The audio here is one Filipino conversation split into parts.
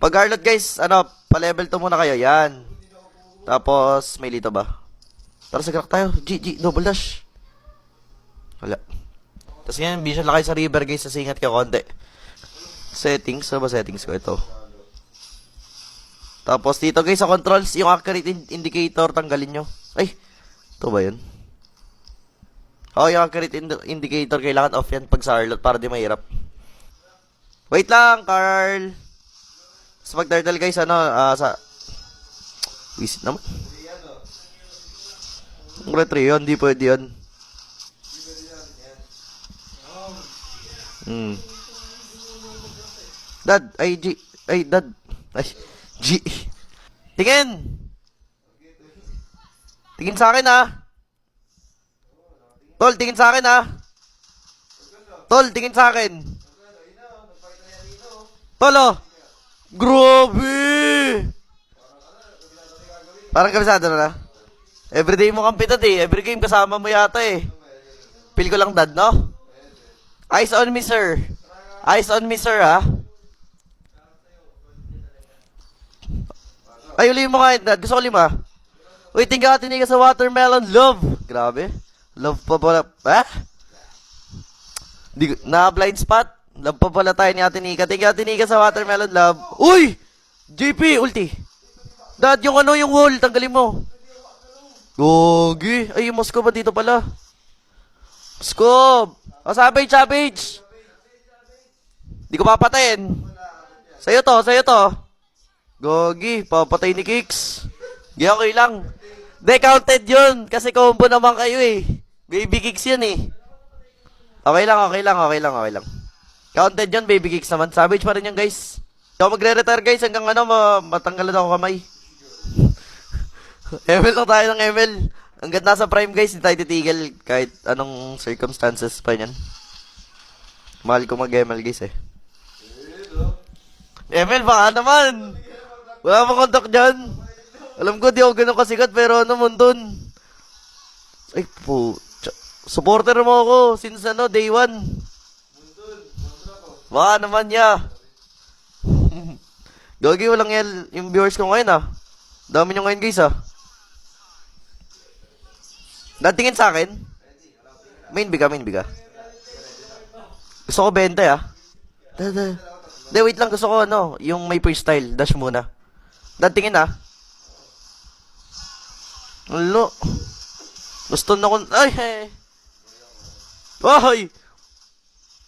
Pag Harlot guys, ano, pa-level 2 muna kayo. Yan. Tapos, may lito ba? Tara, sagrak tayo. G, double dash. Wala. Tapos yan, vision lang kayo sa river guys. Kasi ingat kayo konti. Settings. Ano ba settings ko? Ito. Tapos dito guys, sa controls, yung accurate indicator, tanggalin nyo. Ay, ito ba yun? Yung accurate indicator, kailangan off yan pag sa Harlot para di mahirap. Wait lang, Carl. Sa pag-turtle guys, ano, sa... Wisit naman. Retry yun, di pwede yun. Dad, Dad. Ay, G. Tingin! Tingin sa akin, Tol, tingin sa akin, Tol, tingin sa akin. Tol, Grabe! Parang kabisado na. Everyday mo kampitat Every game kasama mo yata Feel ko lang dad, no? Eyes on me, sir. Eyes on me, sir, ha? Ay, ulihin mo nga, dad. Gusto ko 5. Uy, tingin ka sa watermelon. Love. Grabe. Love pa pala. Na-blind spot. Love pa pala tayo ni Ate Nika. Tingin ka sa watermelon, love. Uy! JP, ulti. Dad, yung wall. Tanggalin mo. Gogi. Ay, yung Moskob ba dito pala? Moskob. Savage. Di ko papatayin. Sa'yo to. Gogi, papatay ni Kicks. Di okay lang. De, counted yun. Kasi combo naman kayo Baby Kicks yun Okay lang. Counted yun, Baby Kicks naman. Savage pa rin yan, guys. Hindi ako magre-retire, guys, hanggang matanggalan ako kamay. ML lang tayo ng ML. Hanggat nasa prime, guys, hindi tayo titigil kahit anong circumstances pa yan. Mahal ko mag-ML, guys, ML, baka naman. Wala mong contact dyan. Alam ko, di ako ganun kasikat, pero Mundon. Ay, po. Supporter mo ako since day 1. Baka naman Gagi, walang yung viewers ko ngayon Dami nyo ngayon guys Datingin sa akin. Main biga. Gusto ko 20 De, wait lang, gusto ko yung may freestyle. Dash muna. Datingin Ulo. Gusto na ko. Ay!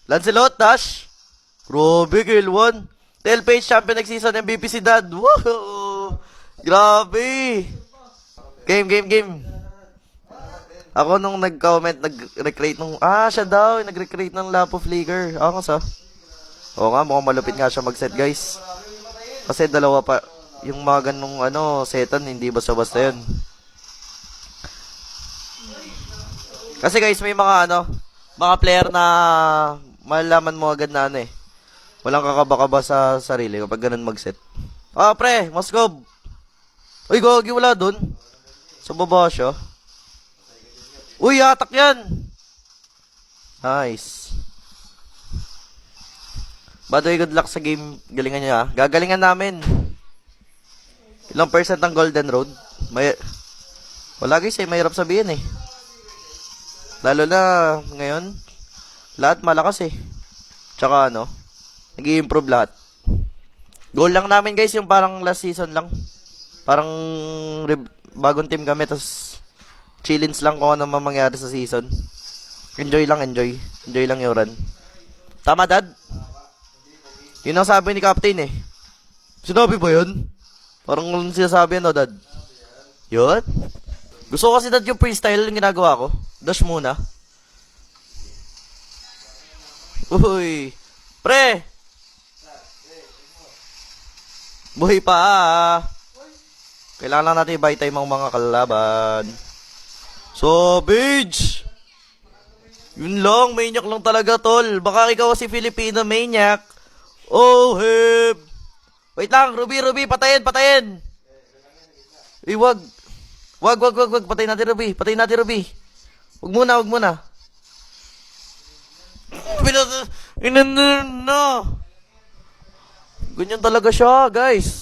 Lancelot, dash. Grabe, kill 1. Tailpage champion next season, MVP si Dad. Woohoo! Grabe! Game. Ako nung nag-comment, nag-recreate nung... siya daw, nag-recreate ng Lap of Flicker. Oo nga, mukhang malupit nga siya mag-set, guys. Kasi dalawa pa, yung mga ganung setan, hindi basta-basta yun. Kasi guys, may mga mga player na malalaman mo agad na walang kakaba-kaba sa sarili kapag ganun mag-set. Pre, Moskob. Uy, gagi, wala dun. Sa baba siya. Uy, atak yan. Nice. By the way, good luck sa game. Galingan niya Gagalingan namin. Ilang percent ng Golden Road? Wala guys mahirap sabihin Lalo na ngayon. Lahat malakas Tsaka nag-i-improve lahat. Goal lang namin guys yung parang last season lang. Parang bagong team kami tas chillins lang kung ano mangyari sa season. Enjoy lang yung run. Tama, Dad? Yun ang sabi ni Captain Sinabi ba yun? Parang sinasabi Dad? Yun? Gusto ko kasi Dad yung freestyle yung ginagawa ko. Dash muna. Uy. Pre! Buhay pa Kailangan lang natin i-buy time ang mga kalaban. Savage! Yun lang, maniac lang talaga, tol. Baka ikaw si Filipino maniac. Oh, hip! Wait lang, Ruby, patayin! Wag. Patayin natin, Ruby. Wag muna. Ganyan talaga siya, guys.